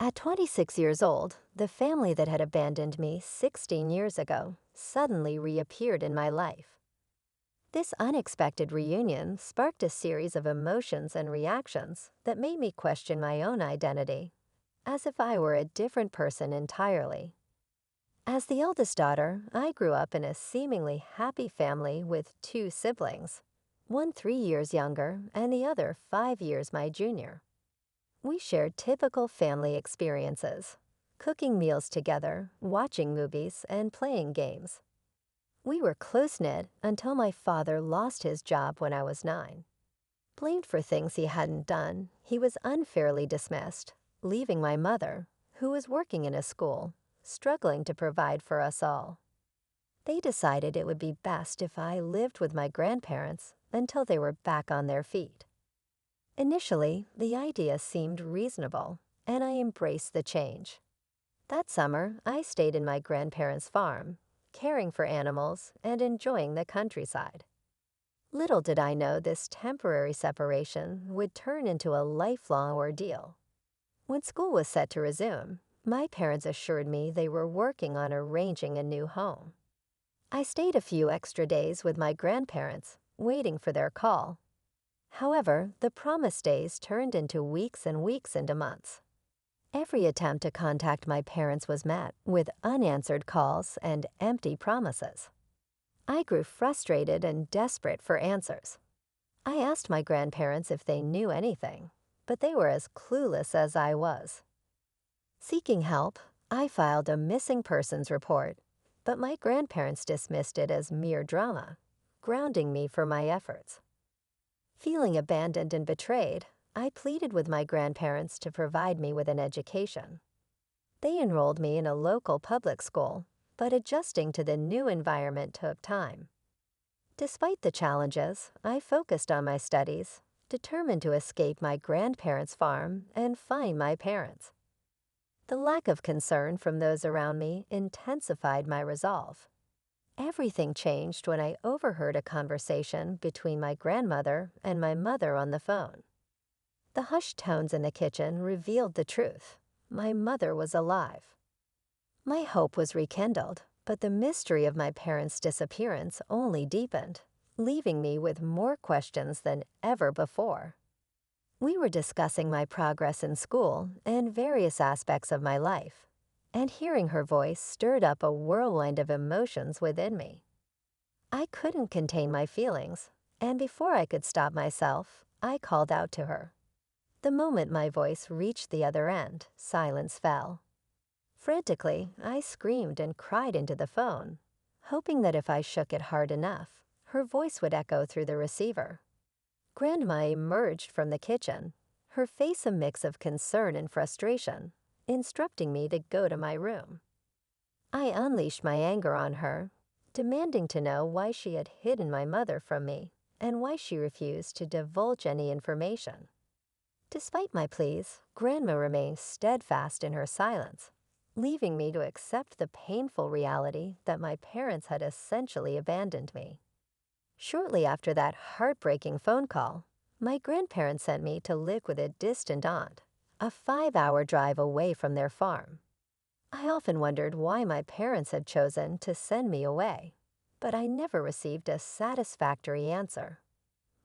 At 26 years old, the family that had abandoned me 16 years ago suddenly reappeared in my life. This unexpected reunion sparked a series of emotions and reactions that made me question my own identity, as if I were a different person entirely. As the eldest daughter, I grew up in a seemingly happy family with two siblings, one 3 years younger and the other 5 years my junior. We shared typical family experiences, cooking meals together, watching movies, and playing games. We were close-knit until my father lost his job when I was 9. Blamed for things he hadn't done, he was unfairly dismissed, leaving my mother, who was working in a school, struggling to provide for us all. They decided it would be best if I lived with my grandparents until they were back on their feet. Initially, the idea seemed reasonable, and I embraced the change. That summer, I stayed in my grandparents' farm, caring for animals and enjoying the countryside. Little did I know this temporary separation would turn into a lifelong ordeal. When school was set to resume, my parents assured me they were working on arranging a new home. I stayed a few extra days with my grandparents, waiting for their call. However, the promised days turned into weeks and weeks into months. Every attempt to contact my parents was met with unanswered calls and empty promises. I grew frustrated and desperate for answers. I asked my grandparents if they knew anything, but they were as clueless as I was. Seeking help, I filed a missing persons report, but my grandparents dismissed it as mere drama, grounding me for my efforts. Feeling abandoned and betrayed, I pleaded with my grandparents to provide me with an education. They enrolled me in a local public school, but adjusting to the new environment took time. Despite the challenges, I focused on my studies, determined to escape my grandparents' farm and find my parents. The lack of concern from those around me intensified my resolve. Everything changed when I overheard a conversation between my grandmother and my mother on the phone. The hushed tones in the kitchen revealed the truth. My mother was alive. My hope was rekindled, but the mystery of my parents' disappearance only deepened, leaving me with more questions than ever before. We were discussing my progress in school and various aspects of my life, and hearing her voice stirred up a whirlwind of emotions within me. I couldn't contain my feelings, and before I could stop myself, I called out to her. The moment my voice reached the other end, silence fell. Frantically, I screamed and cried into the phone, hoping that if I shook it hard enough, her voice would echo through the receiver. Grandma emerged from the kitchen, her face a mix of concern and frustration, instructing me to go to my room. I unleashed my anger on her, demanding to know why she had hidden my mother from me and why she refused to divulge any information. Despite my pleas, Grandma remained steadfast in her silence, leaving me to accept the painful reality that my parents had essentially abandoned me. Shortly after that heartbreaking phone call, my grandparents sent me to live with a distant aunt, a 5-hour drive away from their farm. I often wondered why my parents had chosen to send me away, but I never received a satisfactory answer.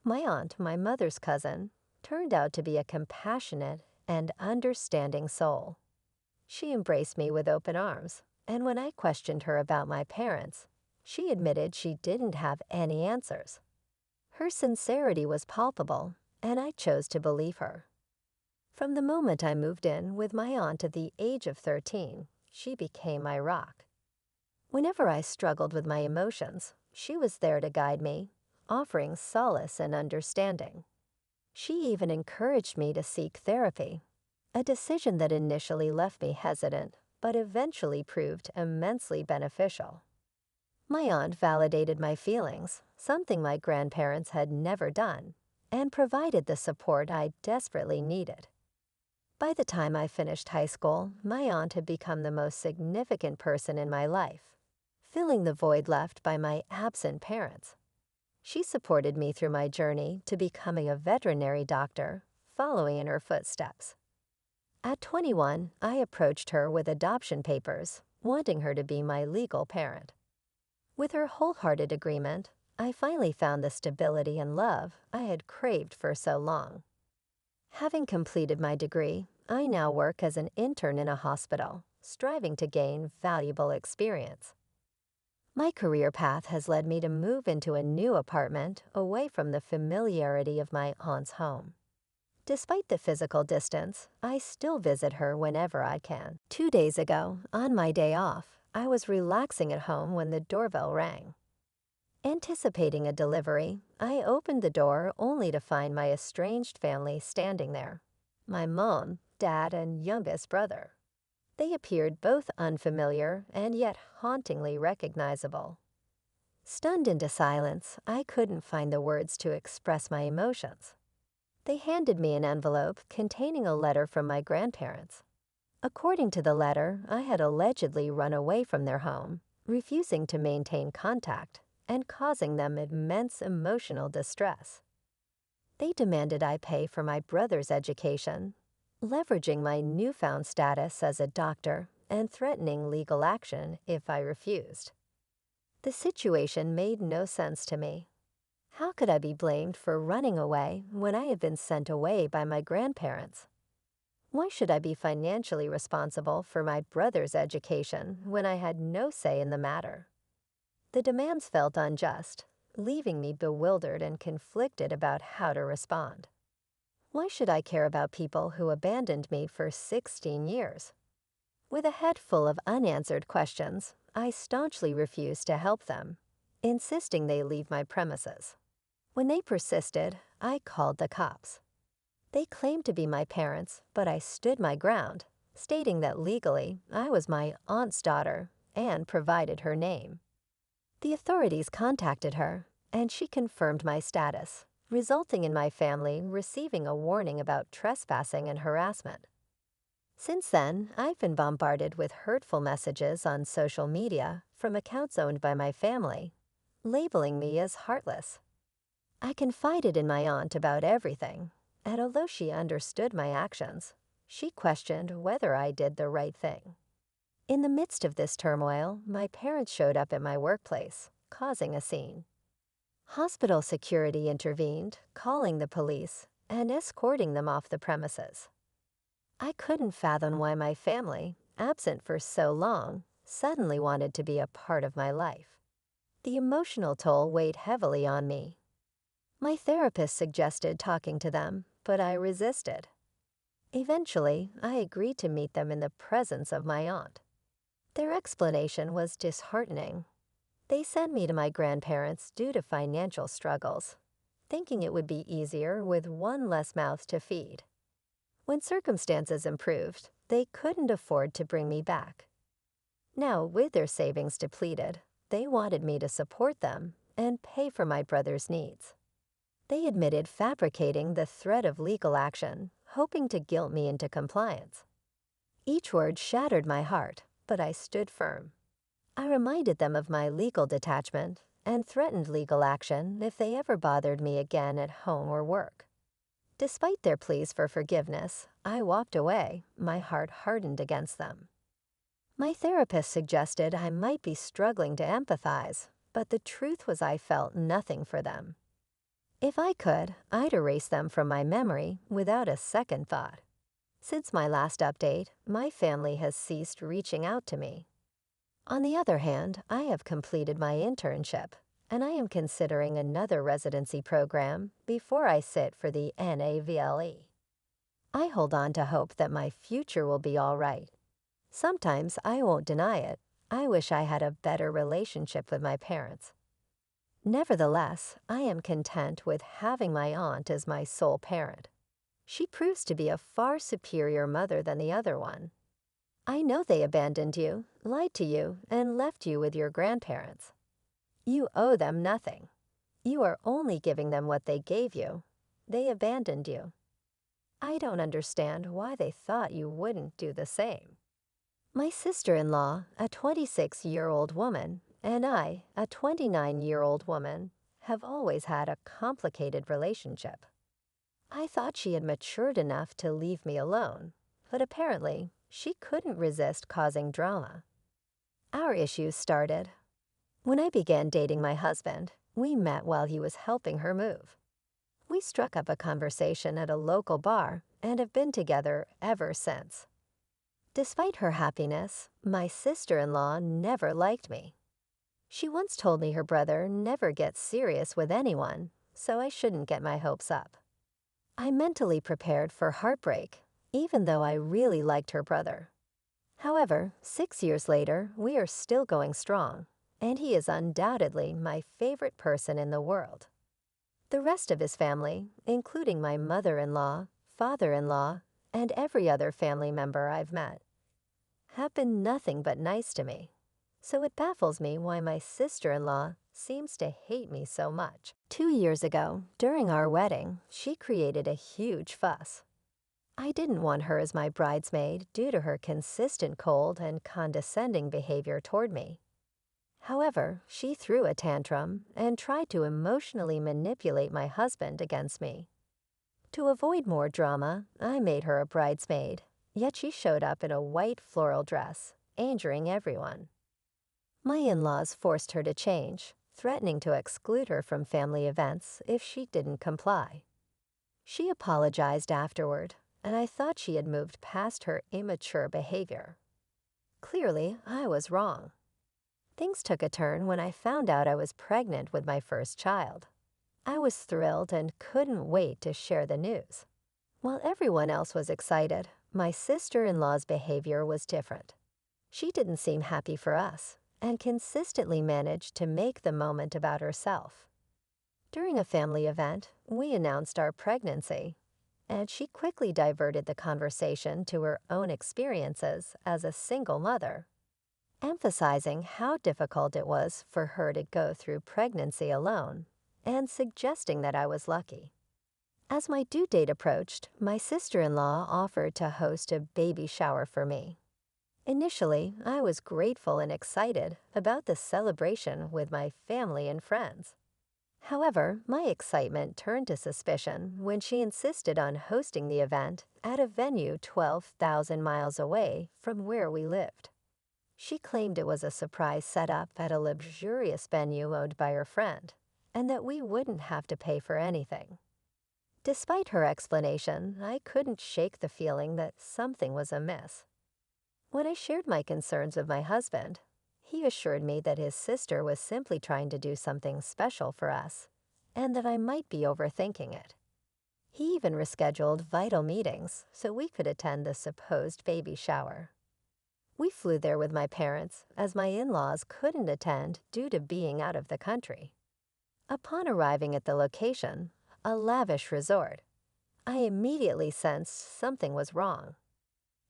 My aunt, my mother's cousin, turned out to be a compassionate and understanding soul. She embraced me with open arms, and when I questioned her about my parents, she admitted she didn't have any answers. Her sincerity was palpable, and I chose to believe her. From the moment I moved in with my aunt at the age of 13, she became my rock. Whenever I struggled with my emotions, she was there to guide me, offering solace and understanding. She even encouraged me to seek therapy, a decision that initially left me hesitant, but eventually proved immensely beneficial. My aunt validated my feelings, something my grandparents had never done, and provided the support I desperately needed. By the time I finished high school, my aunt had become the most significant person in my life, filling the void left by my absent parents. She supported me through my journey to becoming a veterinary doctor, following in her footsteps. At 21, I approached her with adoption papers, wanting her to be my legal parent. With her wholehearted agreement, I finally found the stability and love I had craved for so long. Having completed my degree, I now work as an intern in a hospital, striving to gain valuable experience. My career path has led me to move into a new apartment away from the familiarity of my aunt's home. Despite the physical distance, I still visit her whenever I can. 2 days ago, on my day off, I was relaxing at home when the doorbell rang. Anticipating a delivery, I opened the door only to find my estranged family standing there. My mom, dad, and youngest brother. They appeared both unfamiliar and yet hauntingly recognizable. Stunned into silence, I couldn't find the words to express my emotions. They handed me an envelope containing a letter from my grandparents. According to the letter, I had allegedly run away from their home, refusing to maintain contact and causing them immense emotional distress. They demanded I pay for my brother's education, leveraging my newfound status as a doctor and threatening legal action if I refused. The situation made no sense to me. How could I be blamed for running away when I had been sent away by my grandparents? Why should I be financially responsible for my brother's education when I had no say in the matter? The demands felt unjust, leaving me bewildered and conflicted about how to respond. Why should I care about people who abandoned me for 16 years? With a head full of unanswered questions, I staunchly refused to help them, insisting they leave my premises. When they persisted, I called the cops. They claimed to be my parents, but I stood my ground, stating that legally I was my aunt's daughter and provided her name. The authorities contacted her, and she confirmed my status, resulting in my family receiving a warning about trespassing and harassment. Since then, I've been bombarded with hurtful messages on social media from accounts owned by my family, labeling me as heartless. I confided in my aunt about everything, and although she understood my actions, she questioned whether I did the right thing. In the midst of this turmoil, my parents showed up at my workplace, causing a scene. Hospital security intervened, calling the police and escorting them off the premises. I couldn't fathom why my family, absent for so long, suddenly wanted to be a part of my life. The emotional toll weighed heavily on me. My therapist suggested talking to them, but I resisted. Eventually, I agreed to meet them in the presence of my aunt. Their explanation was disheartening. They sent me to my grandparents due to financial struggles, thinking it would be easier with one less mouth to feed. When circumstances improved, they couldn't afford to bring me back. Now, with their savings depleted, they wanted me to support them and pay for my brother's needs. They admitted fabricating the threat of legal action, hoping to guilt me into compliance. Each word shattered my heart, but I stood firm. I reminded them of my legal detachment and threatened legal action if they ever bothered me again at home or work. Despite their pleas for forgiveness, I walked away, my heart hardened against them. My therapist suggested I might be struggling to empathize, but the truth was I felt nothing for them. If I could, I'd erase them from my memory without a second thought. Since my last update, my family has ceased reaching out to me. On the other hand, I have completed my internship, and I am considering another residency program before I sit for the NAVLE. I hold on to hope that my future will be all right. Sometimes I won't deny it. I wish I had a better relationship with my parents. Nevertheless, I am content with having my aunt as my sole parent. She proves to be a far superior mother than the other one. I know they abandoned you, lied to you, and left you with your grandparents. You owe them nothing. You are only giving them what they gave you. They abandoned you. I don't understand why they thought you wouldn't do the same. My sister-in-law, a 26-year-old woman, and I, a 29-year-old woman, have always had a complicated relationship. I thought she had matured enough to leave me alone, but apparently, she couldn't resist causing drama. Our issues started when I began dating my husband. We met while he was helping her move. We struck up a conversation at a local bar and have been together ever since. Despite her happiness, my sister-in-law never liked me. She once told me her brother never gets serious with anyone, so I shouldn't get my hopes up. I mentally prepared for heartbreak, even though I really liked her brother. However, 6 years later, we are still going strong, and he is undoubtedly my favorite person in the world. The rest of his family, including my mother-in-law, father-in-law, and every other family member I've met, have been nothing but nice to me. So it baffles me why my sister-in-law seems to hate me so much. 2 years ago, during our wedding, she created a huge fuss. I didn't want her as my bridesmaid due to her consistent cold and condescending behavior toward me. However, she threw a tantrum and tried to emotionally manipulate my husband against me. To avoid more drama, I made her a bridesmaid, yet she showed up in a white floral dress, angering everyone. My in-laws forced her to change, threatening to exclude her from family events if she didn't comply. She apologized afterward, and I thought she had moved past her immature behavior. Clearly, I was wrong. Things took a turn when I found out I was pregnant with my first child. I was thrilled and couldn't wait to share the news. While everyone else was excited, my sister-in-law's behavior was different. She didn't seem happy for us and consistently managed to make the moment about herself. During a family event, we announced our pregnancy, and she quickly diverted the conversation to her own experiences as a single mother, emphasizing how difficult it was for her to go through pregnancy alone and suggesting that I was lucky. As my due date approached, my sister-in-law offered to host a baby shower for me. Initially, I was grateful and excited about the celebration with my family and friends. However, my excitement turned to suspicion when she insisted on hosting the event at a venue 12,000 miles away from where we lived. She claimed it was a surprise setup at a luxurious venue owned by her friend, and that we wouldn't have to pay for anything. Despite her explanation, I couldn't shake the feeling that something was amiss. When I shared my concerns with my husband, he assured me that his sister was simply trying to do something special for us, and that I might be overthinking it. He even rescheduled vital meetings so we could attend the supposed baby shower. We flew there with my parents, as my in-laws couldn't attend due to being out of the country. Upon arriving at the location, a lavish resort, I immediately sensed something was wrong.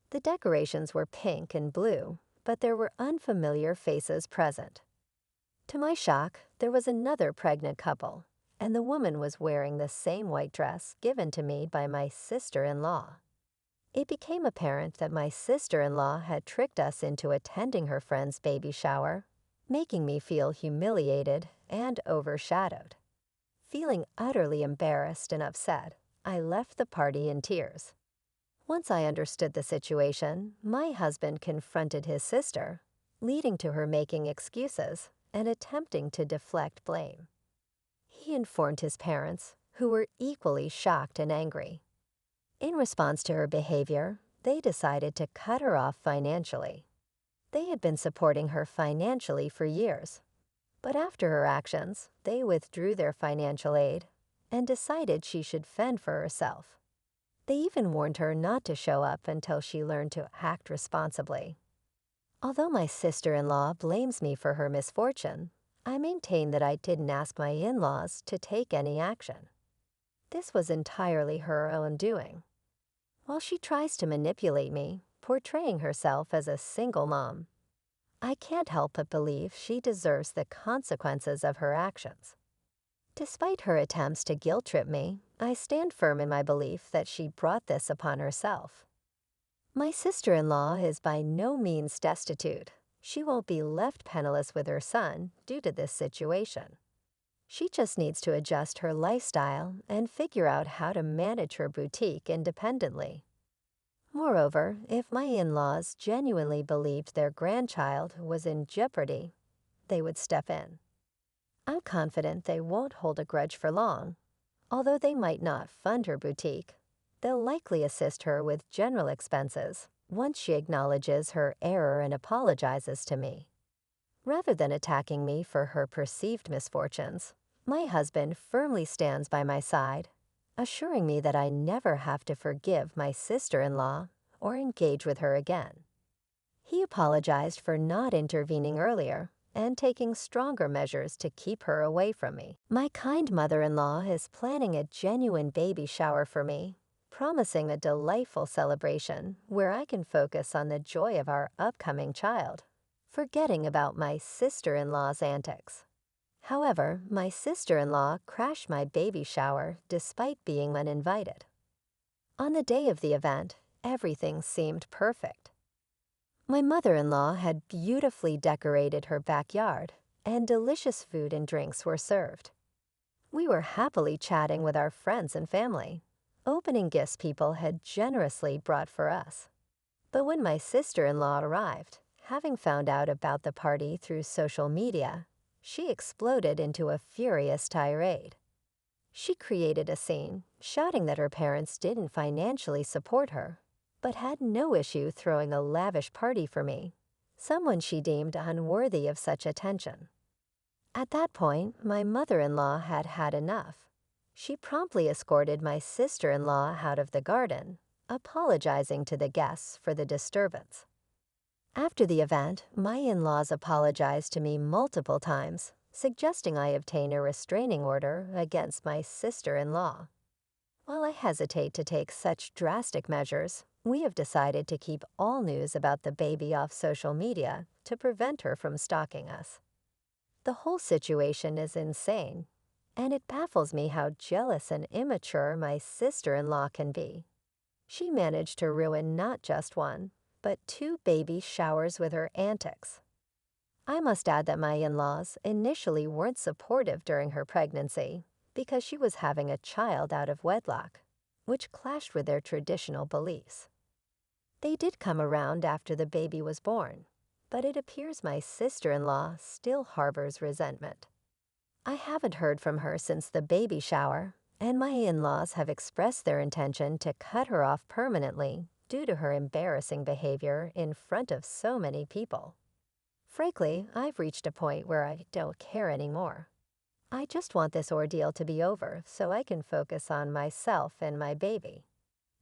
The decorations were pink and blue, but there were unfamiliar faces present. To my shock, there was another pregnant couple, and the woman was wearing the same white dress given to me by my sister-in-law. It became apparent that my sister-in-law had tricked us into attending her friend's baby shower, making me feel humiliated and overshadowed. Feeling utterly embarrassed and upset, I left the party in tears. Once I understood the situation, my husband confronted his sister, leading to her making excuses and attempting to deflect blame. He informed his parents, who were equally shocked and angry. In response to her behavior, they decided to cut her off financially. They had been supporting her financially for years, but after her actions, they withdrew their financial aid and decided she should fend for herself. They even warned her not to show up until she learned to act responsibly. Although my sister-in-law blames me for her misfortune, I maintain that I didn't ask my in-laws to take any action. This was entirely her own doing. While she tries to manipulate me, portraying herself as a single mom, I can't help but believe she deserves the consequences of her actions. Despite her attempts to guilt-trip me, I stand firm in my belief that she brought this upon herself. My sister-in-law is by no means destitute. She won't be left penniless with her son due to this situation. She just needs to adjust her lifestyle and figure out how to manage her boutique independently. Moreover, if my in-laws genuinely believed their grandchild was in jeopardy, they would step in. I'm confident they won't hold a grudge for long. Although they might not fund her boutique, they'll likely assist her with general expenses once she acknowledges her error and apologizes to me. Rather than attacking me for her perceived misfortunes, my husband firmly stands by my side, assuring me that I never have to forgive my sister-in-law or engage with her again. He apologized for not intervening earlier and taking stronger measures to keep her away from me. My kind mother-in-law is planning a genuine baby shower for me, promising a delightful celebration where I can focus on the joy of our upcoming child, forgetting about my sister-in-law's antics. However, my sister-in-law crashed my baby shower despite being uninvited. On the day of the event, everything seemed perfect. My mother-in-law had beautifully decorated her backyard, and delicious food and drinks were served. We were happily chatting with our friends and family, opening gifts people had generously brought for us. But when my sister-in-law arrived, having found out about the party through social media, she exploded into a furious tirade. She created a scene, shouting that her parents didn't financially support her, but had no issue throwing a lavish party for me, someone she deemed unworthy of such attention. At that point, my mother-in-law had had enough. She promptly escorted my sister-in-law out of the garden, apologizing to the guests for the disturbance. After the event, my in-laws apologized to me multiple times, suggesting I obtain a restraining order against my sister-in-law. While I hesitate to take such drastic measures, we have decided to keep all news about the baby off social media to prevent her from stalking us. The whole situation is insane, and it baffles me how jealous and immature my sister-in-law can be. She managed to ruin not just one, but 2 baby showers with her antics. I must add that my in-laws initially weren't supportive during her pregnancy because she was having a child out of wedlock, which clashed with their traditional beliefs. They did come around after the baby was born, but it appears my sister-in-law still harbors resentment. I haven't heard from her since the baby shower, and my in-laws have expressed their intention to cut her off permanently due to her embarrassing behavior in front of so many people. Frankly, I've reached a point where I don't care anymore. I just want this ordeal to be over so I can focus on myself and my baby.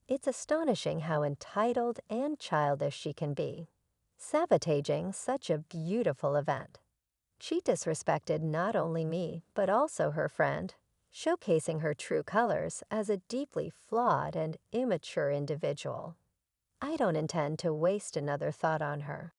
It's astonishing how entitled and childish she can be, sabotaging such a beautiful event. She disrespected not only me, but also her friend, showcasing her true colors as a deeply flawed and immature individual. I don't intend to waste another thought on her.